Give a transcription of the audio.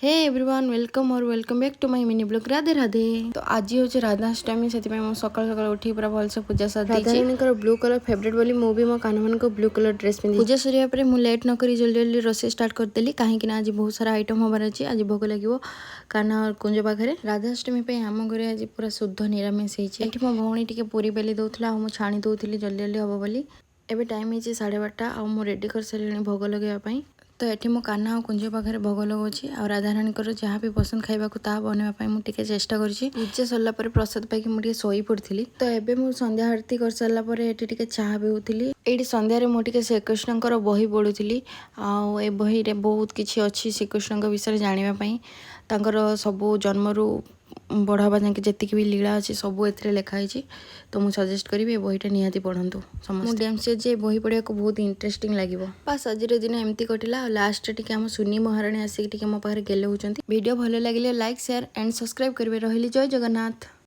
Hey everyone welcome back to my mini blog Radhe Radhe. तो आज हूँ राधाष्टमी से सकाल सकाल उठी पूरा भलसे पूजा सारी राधारानी ब्लू कलर फेवरेट बोली मु भी मो कान मान को ब्लू कलर ड्रेस पिंधि पूजा सरिया पर मु लेट न करी जल्दी जल्दी रोषेई स्टार्ट करदेली कहीं आज बहुत सारा आइटम हबार अच्छी। आज भोग लगे कान्हा और कुंज पाखे राधाष्टमी आम घर आज पूरा शुद्ध निरामिष होती। मो भौणी टी पूरी बेली दौला आ छाणी दौली जल्दी जल्दी हम बोली। एबे टाइम है 12:30 आ मु रेडी कर सारे भोग लगे। तो ये मो कान्हा और कुंज पाखे भोग लगाऊँ आ राधाराणी जहाँ भी पसंद खाइबा ता बनवाई मुझे चेष्टा करी। पूजा सरला प्रसाद पाई मुझे शोई पड़ी। तो एबे मु संध्या आरती कर सारा पर ये चाह पिउली। ये संध्यारे मुझे श्रीकृष्ण बही पढ़ुली। आ बही रे बहुत किसी अच्छी श्रीकृष्ण विषय जानापी सबू जन्मरू बढ़ावा जाके जी भी लीला अच्छी सब ए लिखाई। तो मुझे सजेस्ट करी बहीटा निहाती पढ़ु समस्त डेम्स जे बही पढ़ा बहुत इंटरेस्टिंग लगे। बस आज दिन एमती कटिला। लास्ट टी आम सुनी महाराणी आसिक मो पाखे गेले होती। वीडियो भल लगे लाइक शेयर एंड सब्सक्राइब करेंगे। रही जय जगन्नाथ।